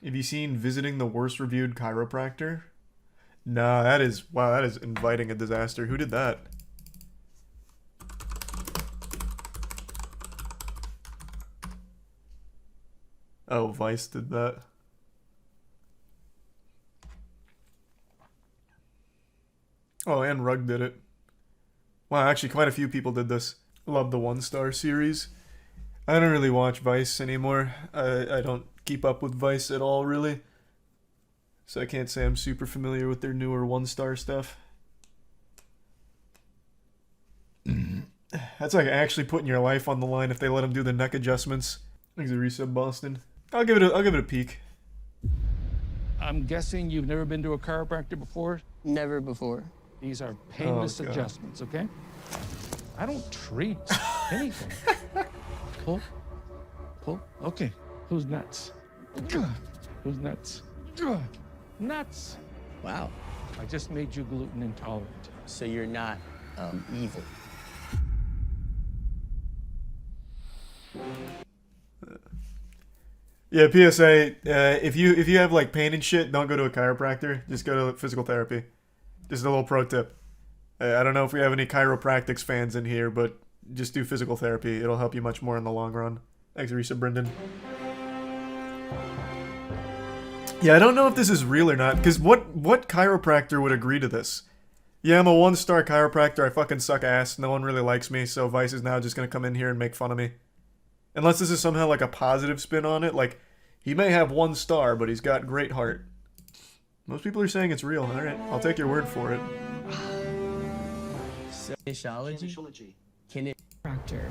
Have you seen Visiting the Worst Reviewed Chiropractor? Nah, that is... Wow, that is inviting a disaster. Who did that? Oh, Vice did that. Oh, and Rug did it. Wow, actually quite a few people did this. Love the 1-star series. I don't really watch Vice anymore. I don't keep up with Vice at all, really. So I can't say I'm super familiar with their newer 1-star stuff. That's like actually putting your life on the line if they let them do the neck adjustments. Thanks a resub, Boston. I'll give it a peek. I'm guessing you've never been to a chiropractor before? Never before. These are painless adjustments, okay? I don't treat anything. Pull. Pull. Okay. Who's nuts? Who's nuts? Nuts. Wow. I just made you gluten intolerant. So you're not evil. Yeah, PSA, if you have like pain and shit, don't go to a chiropractor. Just go to physical therapy. Just a little pro tip. I don't know if we have any chiropractics fans in here, but just do physical therapy. It'll help you much more in the long run. Thanks, Risa Brendan. Yeah, I don't know if this is real or not, because what chiropractor would agree to this? Yeah, I'm a 1-star chiropractor. I fucking suck ass. No one really likes me, so Vice is now just going to come in here and make fun of me. Unless this is somehow like a positive spin on it. Like, he may have 1 star, but he's got great heart. Most people are saying it's real. Alright, I'll take your word for it. Kinesiology? Chiropractor.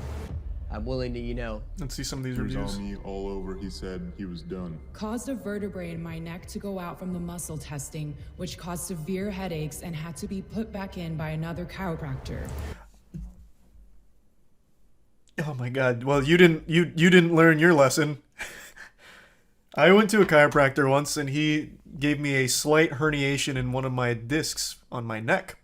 I'm willing to, you know. Let's see some of these He was reviews. on me all over. He said he was done. Caused a vertebrae in my neck to go out from the muscle testing, which caused severe headaches and had to be put back in by another chiropractor. Oh my god. Well, you didn't learn your lesson. I went to a chiropractor once and he gave me a slight herniation in one of my discs on my neck.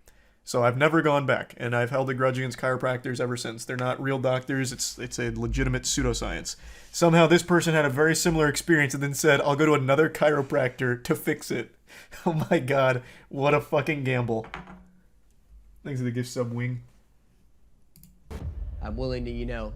So I've never gone back, and I've held a grudge against chiropractors ever since. They're not real doctors. It's a legitimate pseudoscience. Somehow this person had a very similar experience and then said, I'll go to another chiropractor to fix it. Oh my god, what a fucking gamble. Thanks for the gift sub, Wing. I'm willing to, you know,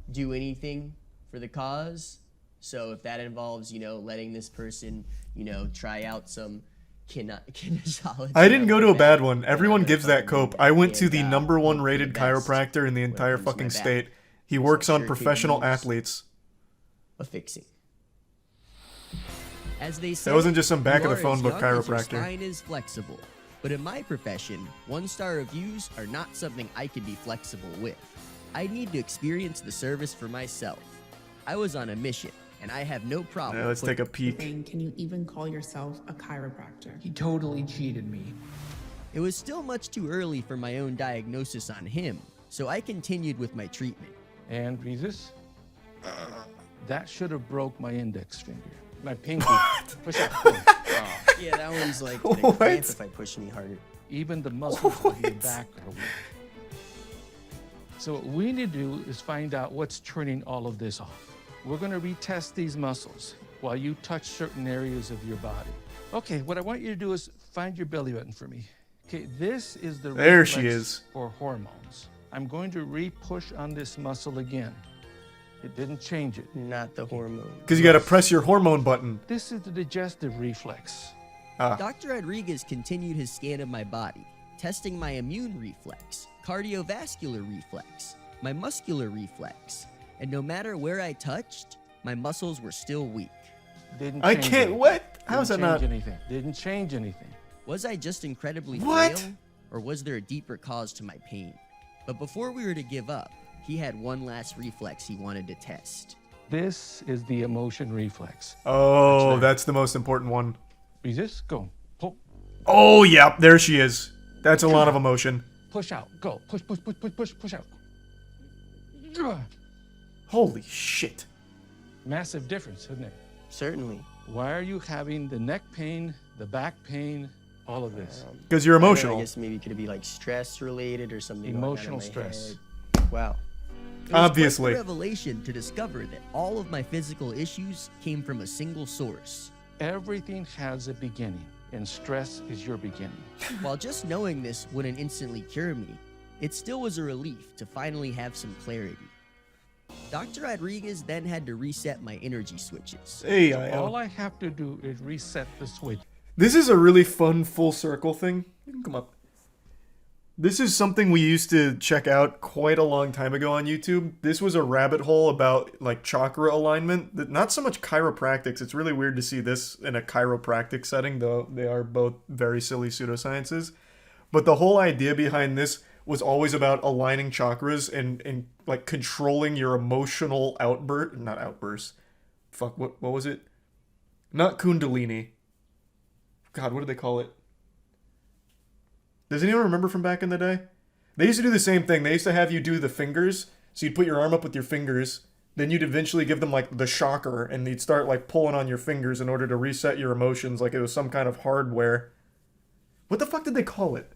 do anything for the cause. So if that involves, you know, letting this person, you know, try out some kinesiology. I didn't go to a bad one. Everyone gives that cope. I went to the #1 rated chiropractor in the entire fucking state. He works on professional athletes. A fixing. As they say, that wasn't just some back of the phone book chiropractor. Spine is flexible, but in my profession, 1-star reviews are not something I can be flexible with. I need to experience the service for myself. I was on a mission, and I have no problem. Yeah, let's take a peek. Can you even call yourself a chiropractor? He totally cheated me. It was still much too early for my own diagnosis on him, so I continued with my treatment. And Rhesus? That should have broke my index finger. My pinky. Push up. Oh. Yeah, that one's like gonna cramp if I push any harder. Even the muscles of your back are weak. So what we need to do is find out what's turning all of this off. We're going to retest these muscles while you touch certain areas of your body. Okay, what I want you to do is find your belly button for me. Okay, this is the there she reflex is. for hormones. I'm going to re-push on this muscle again. It didn't change it. Not the hormone. Because you got to press your hormone button. This is the digestive reflex. Dr. Rodriguez continued his scan of my body, testing my immune reflex, cardiovascular reflex, my muscular reflex, and no matter where I touched, my muscles were still weak. Didn't I change can't. anything. What? How's that Didn't not? change anything. Didn't change anything. Was I just incredibly What? frail, or was there a deeper cause to my pain? But before we were to give up, he had one last reflex he wanted to test. This is the emotion reflex. Oh, that's the most important one. Resist, go. Pull. Oh, yeah, there she is. That's a lot of emotion. Push out. Go. Push, push, push, push, push, push out. Holy shit. Massive difference, isn't it? Certainly. Why are you having the neck pain, the back pain, all of this? Because you're I emotional. guess maybe it could be like stress related or something. Emotional going on in my stress. head. Wow. It was quite Obviously. the revelation to discover that all of my physical issues came from a single source. Everything has a beginning, and stress is your beginning. While just knowing this wouldn't instantly cure me, it still was a relief to finally have some clarity. Dr. Rodriguez then had to reset my energy switches. Hey, All I have to do is reset the switch. This is a really fun full circle thing. You can come up. This is something we used to check out quite a long time ago on YouTube. This was a rabbit hole about like chakra alignment. Not so much chiropractics. It's really weird to see this in a chiropractic setting, though they are both very silly pseudosciences. But the whole idea behind this was always about aligning chakras and like controlling your emotional not outbursts. Fuck, what was it? Not Kundalini. God, what did they call it? Does anyone remember from back in the day? They used to do the same thing. They used to have you do the fingers. So you'd put your arm up with your fingers. Then you'd eventually give them like the shocker. And you'd start like pulling on your fingers in order to reset your emotions. Like it was some kind of hardware. What the fuck did they call it?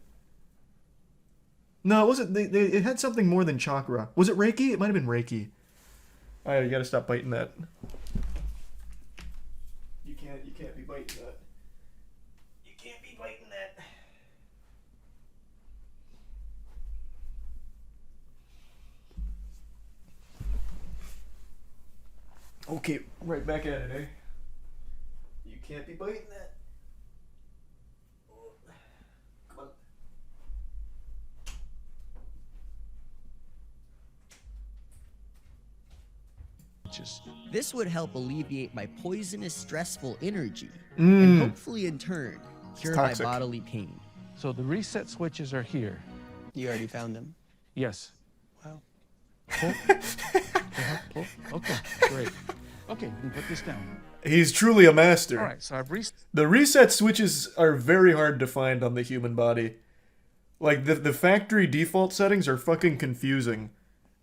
No, it wasn't. It had something more than chakra. Was it Reiki? It might have been Reiki. Alright, you gotta stop biting that. You can't be biting that. You can't be biting that. Okay, right back at it, eh? You can't be biting that. Come on. This would help alleviate my poisonous, stressful energy, and hopefully in turn, cure my toxic. bodily pain. So the reset switches are here. You already found them. Yes. Wow. Pull. Pull. Okay, great. Okay, you can put this down. He's truly a master. All right, so I've reset. The reset switches are very hard to find on the human body. Like, the factory default settings are fucking confusing.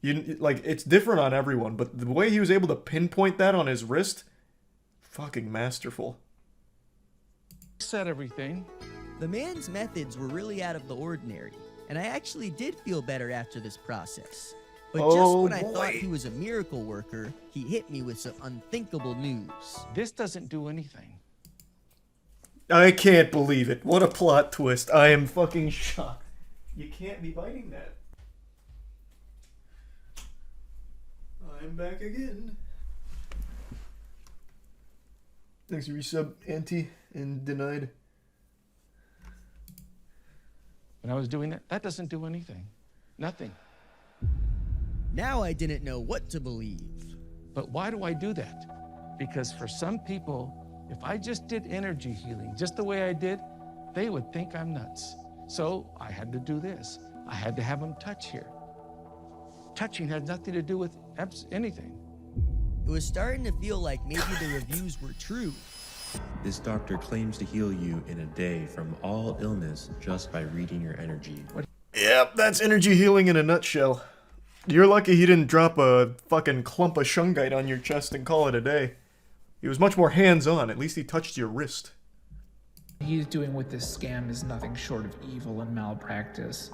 Like, it's different on everyone, but the way he was able to pinpoint that on his wrist, fucking masterful. Reset everything. The man's methods were really out of the ordinary, and I actually did feel better after this process. But just when I thought he was a miracle worker, he hit me with some unthinkable news. This doesn't do anything. I can't believe it. What a plot twist. I am fucking shocked. You can't be biting that. I'm back again. Thanks for resub, Auntie, and denied. When I was doing that, that doesn't do anything. Nothing. Now I didn't know what to believe. But why do I do that? Because for some people, if I just did energy healing just the way I did, they would think I'm nuts. So I had to do this. I had to have them touch here. Touching had nothing to do with anything. It was starting to feel like maybe the reviews were true. This doctor claims to heal you in a day from all illness just by reading your energy. Yep, that's energy healing in a nutshell. You're lucky he didn't drop a fucking clump of shungite on your chest and call it a day. He was much more hands-on. At least he touched your wrist. What he's doing with this scam is nothing short of evil and malpractice.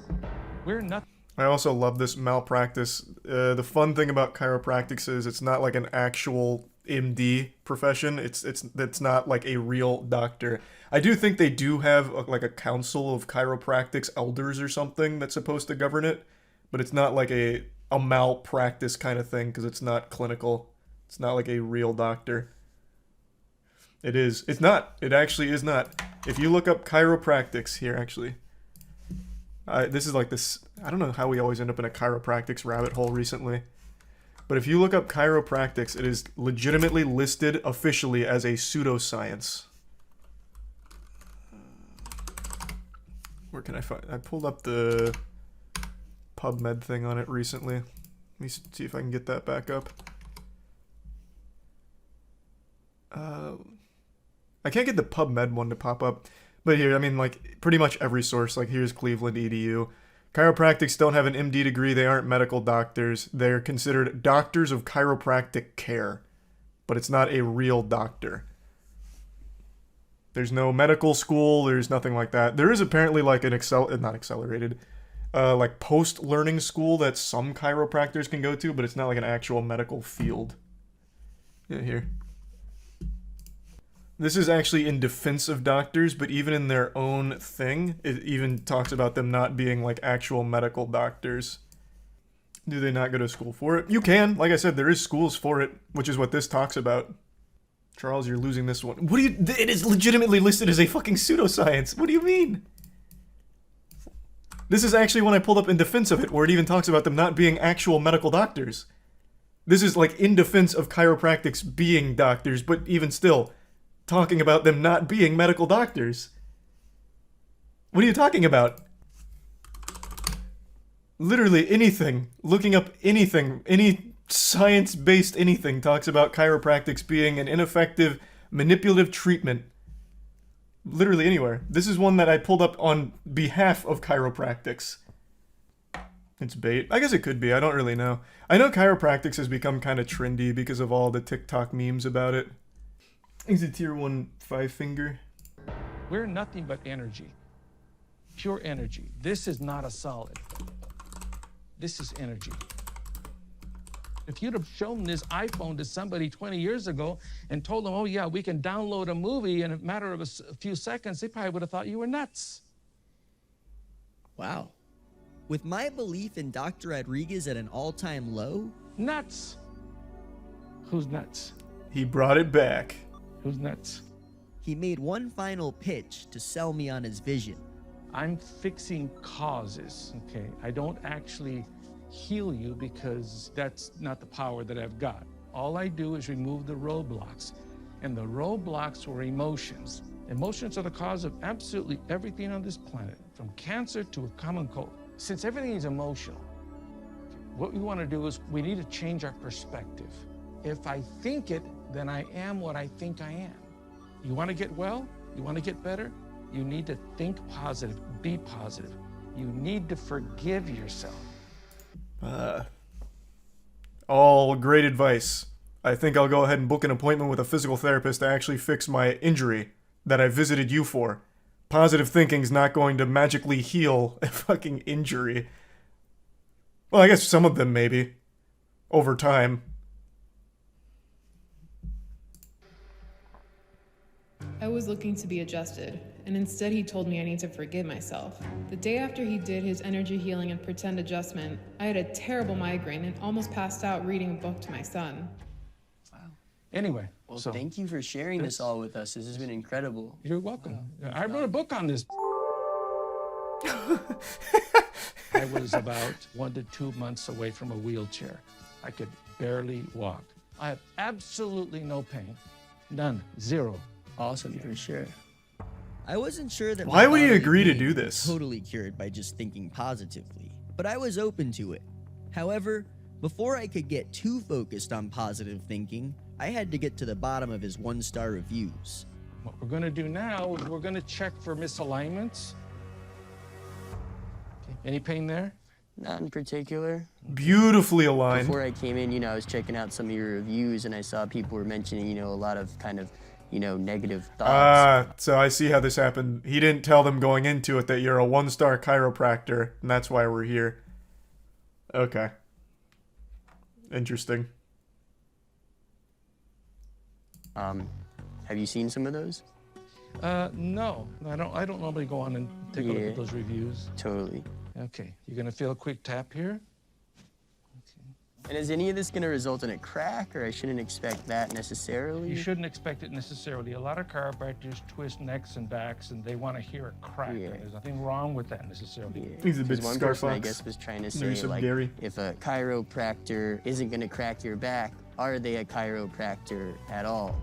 We're not. I also love this malpractice. The fun thing about chiropractics is it's not like an actual MD profession. It's not like a real doctor. I do think they do have like a council of chiropractics elders or something that's supposed to govern it, but it's not like a malpractice kind of thing because it's not clinical. It's not like a real doctor. It is. It's not. It actually is not. If you look up chiropractics here, actually, this is like this. I don't know how we always end up in a chiropractics rabbit hole recently. But if you look up chiropractics, it is legitimately listed officially as a pseudoscience. Where can I find? I pulled up the PubMed thing on it recently. Let me see if I can get that back up. I can't get the PubMed one to pop up. But here, I mean, like, pretty much every source. Like, here's Cleveland EDU. Chiropractics don't have an MD degree. They aren't medical doctors. They're considered doctors of chiropractic care. But it's not a real doctor. There's no medical school. There's nothing like that. There is apparently, like, an not accelerated. like post-learning school that some chiropractors can go to, but it's not like an actual medical field. Yeah, here. This is actually in defense of doctors, but even in their own thing, it even talks about them not being like actual medical doctors. Do they not go to school for it? You can. Like I said, there is schools for it, which is what this talks about. Charles, you're losing this one. What do you... It is legitimately listed as a fucking pseudoscience. What do you mean? This is actually one I pulled up in defense of it, where it even talks about them not being actual medical doctors. This is like in defense of chiropractics being doctors, but even still, talking about them not being medical doctors. What are you talking about? Literally anything, looking up anything, any science-based anything talks about chiropractics being an ineffective, manipulative treatment. Literally anywhere. This is one that I pulled up on behalf of chiropractics. It's bait. I guess it could be. I don't really know. I know chiropractics has become kind of trendy because of all the TikTok memes about it. Is it tier 1 5 finger? We're nothing but energy. Pure energy. This is not a solid. This is energy. If you'd have shown this iPhone to somebody 20 years ago and told them, oh yeah, we can download a movie in a matter of a few seconds, they probably would have thought you were nuts. Wow. With my belief in Dr. Rodriguez at an all-time low, Nuts. Who's nuts? He brought it back. Who's nuts? he made one final pitch to sell me on his vision. I'm fixing causes, okay? I don't actually heal you because that's not the power that I've got. All I do is remove the roadblocks. And the roadblocks were emotions. Emotions are the cause of absolutely everything on this planet, from cancer to a common cold. Since everything is emotional, what we want to do is we need to change our perspective. If I think it, then I am what I think I am. You want to get well? You want to get better? You need to think positive, be positive. You need to forgive yourself. All great advice. I think I'll go ahead and book an appointment with a physical therapist to actually fix my injury that I visited you for. Positive thinking's not going to magically heal a fucking injury. Well, I guess some of them maybe. Over time. I was looking to be adjusted, and instead he told me I need to forgive myself. The day after he did his energy healing and pretend adjustment, I had a terrible migraine and almost passed out reading a book to my son. Anyway, Well, so thank you for sharing this all with us. This has been incredible. you're welcome. I wrote a book on this. I was about 1 to 2 months away from a wheelchair. I could barely walk. I have absolutely no pain. None. Zero. Awesome, for sure. I wasn't sure that. Why my would he bodily agree to pain do was this? Totally cured by just thinking positively, but I was open to it. However, before I could get too focused on positive thinking, I had to get to the bottom of his 1-star reviews. What we're going to do now is we're going to check for misalignments. Okay. Any pain there? Not in particular. Beautifully aligned. Before I came in, I was checking out some of your reviews, and I saw people were mentioning, a lot of kind of, negative thoughts. So I see how this happened. He didn't tell them going into it that you're a 1-star chiropractor, and that's why we're here. Okay. Interesting. Have you seen some of those? No, I don't normally go on and take a look at those reviews. Totally. Okay, you're going to feel a quick tap here. And is any of this going to result in a crack, or I shouldn't expect that necessarily? You shouldn't expect it necessarily. A lot of chiropractors twist necks and backs, and they want to hear a crack. Yeah. There's nothing wrong with that necessarily. He's a bit One person, I Scarfox. guess, was trying to Maybe say, some like, Gary. if a chiropractor isn't going to crack your back, are they a chiropractor at all?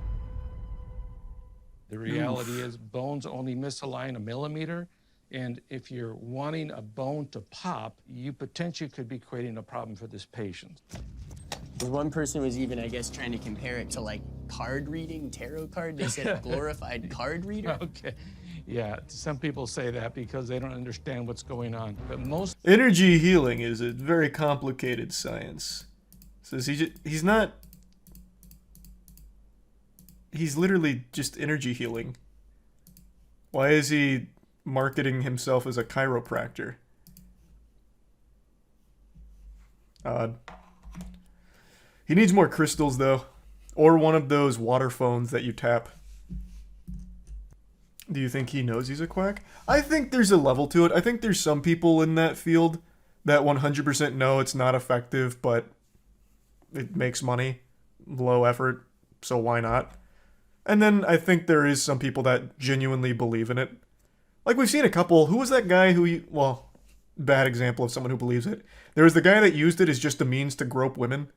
The reality is bones only misalign a millimeter, and if you're wanting a bone to pop, you potentially could be creating a problem for this patient. One person was even, I guess, trying to compare it to, like, card reading, tarot card. They said glorified card reader. Okay, yeah, some people say that because they don't understand what's going on, but most Energy healing is a very complicated science. Says he's not. He's literally just energy healing. Why is he marketing himself as a chiropractor? Odd. He needs more crystals, though. Or one of those water phones that you tap. Do you think he knows he's a quack? I think there's a level to it. I think there's some people in that field that 100% know it's not effective, but it makes money. Low effort, so why not? And then I think there is some people that genuinely believe in it. Like, we've seen a couple. Who was that guy who... Well, bad example of someone who believes it. There was the guy that used it as just a means to grope women.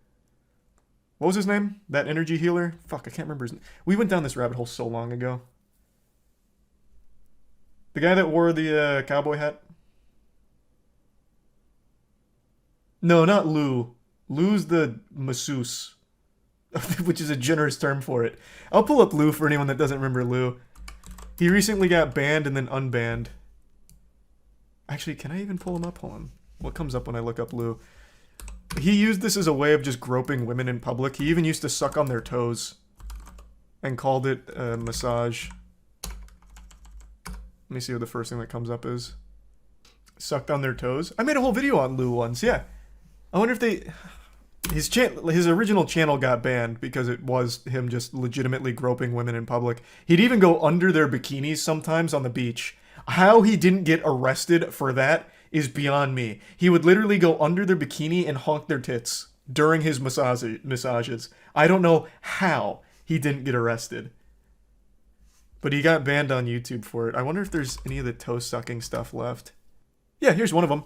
What was his name? That energy healer? Fuck, I can't remember his name. We went down this rabbit hole so long ago. The guy that wore the cowboy hat? No, not Lou. Lou's the masseuse. Which is a generous term for it. I'll pull up Lou for anyone that doesn't remember Lou. He recently got banned and then unbanned. Actually, can I even pull him up? Hold on. What comes up when I look up Lou? He used this as a way of just groping women in public. He even used to suck on their toes. And called it a massage. Let me see what the first thing that comes up is. Sucked on their toes? I made a whole video on Lou once, yeah. I wonder if they... His original channel got banned because it was him just legitimately groping women in public. He'd even go under their bikinis sometimes on the beach. How he didn't get arrested for that is beyond me. He would literally go under their bikini and honk their tits during his massages. I don't know how he didn't get arrested. But he got banned on YouTube for it. I wonder if there's any of the toe-sucking stuff left. Yeah, here's one of them.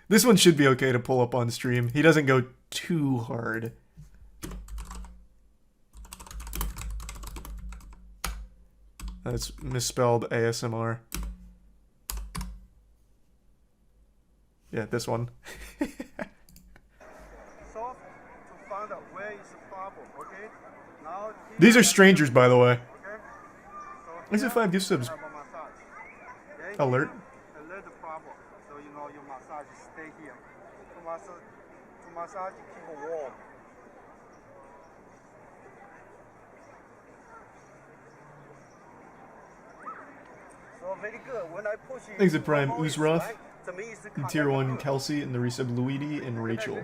This one should be okay to pull up on stream. He doesn't go too hard. That's misspelled ASMR. Yeah, this one. These are strangers, by the way. These are 5 gift subs. Alert. Thanks to Prime Uzroth, and Tier 1 Kelsey, and the resub Luigi and Rachel.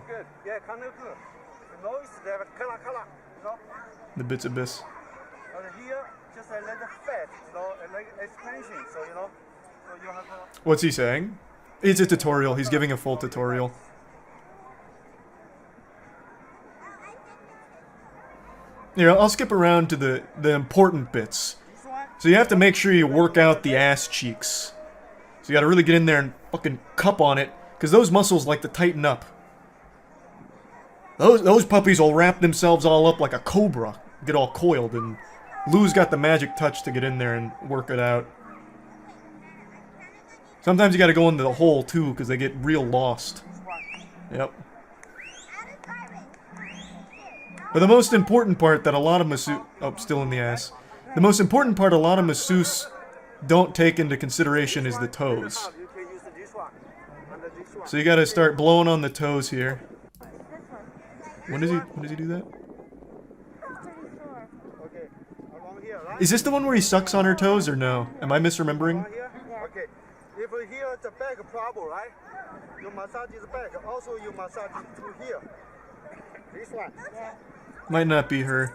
The Bits Abyss. What's he saying? It's a tutorial. He's giving a full tutorial. Here, I'll skip around to the important bits. So you have to make sure you work out the ass cheeks. So you gotta really get in there and fucking cup on it, because those muscles like to tighten up. Those puppies will wrap themselves all up like a cobra, get all coiled, and Lou's got the magic touch to get in there and work it out. Sometimes you gotta go into the hole too, because they get real lost. Yep. But the most important part that a lot of masseuse... Oh, still in the ass. The most important part a lot of masseuse don't take into consideration is the toes. So you gotta start blowing on the toes here. When does he do that? Is this the one where he sucks on her toes or no? Am I misremembering? Okay. If here the back problem, right? You massage the back. Also you massage to here. This one. Yeah. Might not be her.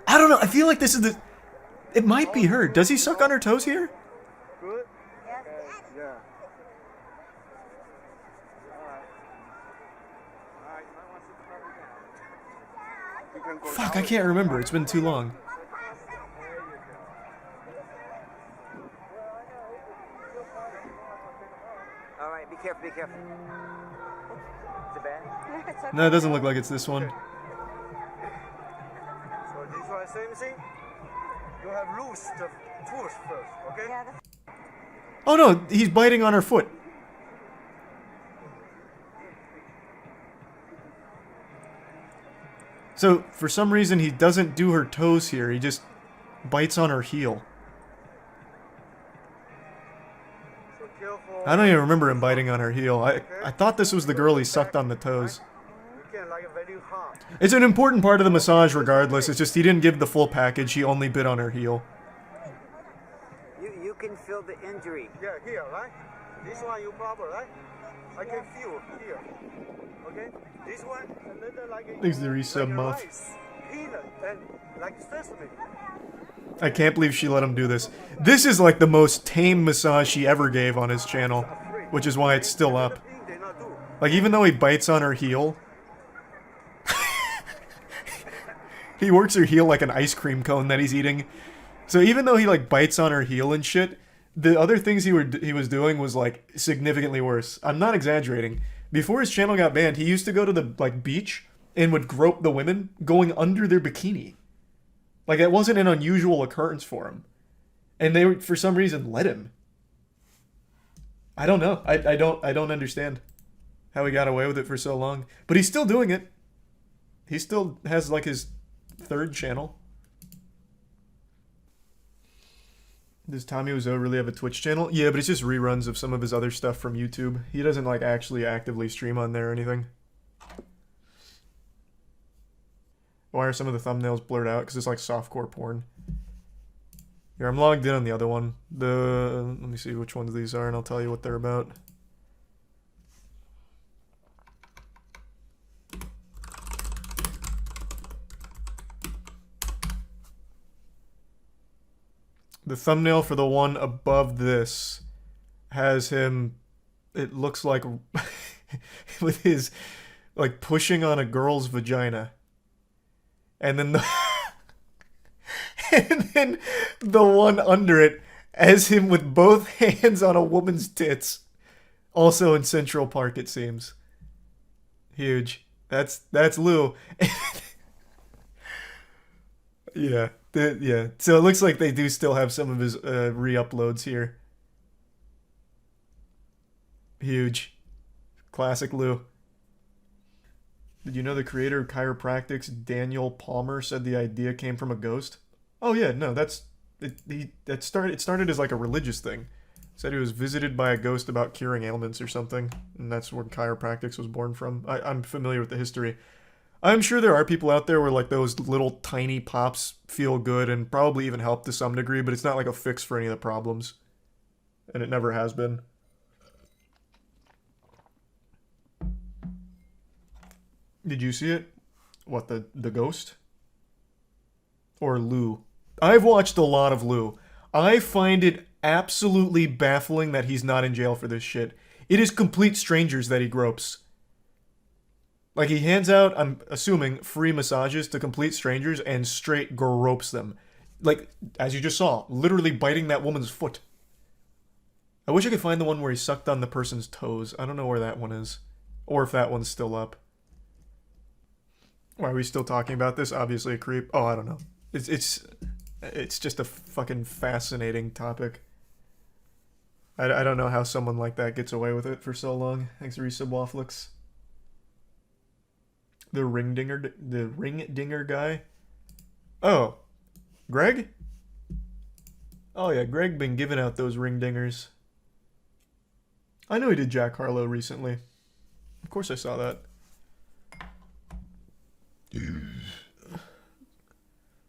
I don't know. I feel like this is the... It might be her. Does he suck on her toes here? Good. Yeah. Fuck, I can't remember. It's been too long. Alright, be careful, be careful. Is it bad? No, it doesn't look like it's this one. So this one, same thing. You have loose the tooth first, okay? Oh no, he's biting on her foot. So, for some reason, he doesn't do her toes here. He just bites on her heel. So careful. I don't even remember him biting on her heel. I thought this was the girl he sucked on the toes. You can like very hard. It's an important part of the massage regardless. It's just he didn't give the full package. He only bit on her heel. You can feel the injury. Yeah, here, right? This one you problem, right? I can feel here. Okay? This one, a little like Thanks to the resub like muff. rice, peanut, and like sesame. I can't believe she let him do this. This is like the most tame massage she ever gave on his channel, which is why it's still up. Like, even though he bites on her heel, he works her heel like an ice cream cone that he's eating. So even though he, like, bites on her heel and shit, the other things he was doing was, like, significantly worse. I'm not exaggerating. Before his channel got banned, he used to go to the, like, beach and would grope the women going under their bikini. Like, that wasn't an unusual occurrence for him. And they, for some reason, let him. I don't know. I don't understand how he got away with it for so long. But he's still doing it. He still has, like, his third channel. Does Tommy Wiseau really have a Twitch channel? Yeah, but it's just reruns of some of his other stuff from YouTube. He doesn't, like, actually actively stream on there or anything. Why are some of the thumbnails blurred out? Because it's like softcore porn. Here, I'm logged in on the other one. Let me see which ones these are, and I'll tell you what they're about. The thumbnail for the one above this has him, it looks like, with his, like, pushing on a girl's vagina. And then the one under it has him with both hands on a woman's tits. Also in Central Park, it seems. Huge. That's Lou. Yeah. Yeah. So it looks like they do still have some of his re-uploads here. Huge. Classic Lou. Did you know the creator of chiropractics, Daniel Palmer, said the idea came from a ghost? Oh yeah, no, it started as like a religious thing. Said he was visited by a ghost about curing ailments or something, and that's where chiropractics was born from. I'm familiar with the history. I'm sure there are people out there where like those little tiny pops feel good and probably even help to some degree, but it's not like a fix for any of the problems. And it never has been. Did you see it? What, the ghost? Or Lou? I've watched a lot of Lou. I find it absolutely baffling that he's not in jail for this shit. It is complete strangers that he gropes. Like, he hands out, I'm assuming, free massages to complete strangers and straight gropes them. Like, as you just saw, literally biting that woman's foot. I wish I could find the one where he sucked on the person's toes. I don't know where that one is. Or if that one's still up. Why are we still talking about this? Obviously a creep. Oh, I don't know. It's just a fucking fascinating topic. I don't know how someone like that gets away with it for so long. Thanks, Resub Wafflix. The ring dinger guy. Oh, Greg? Oh yeah, Greg been giving out those ring dingers. I know he did Jack Harlow recently. Of course I saw that.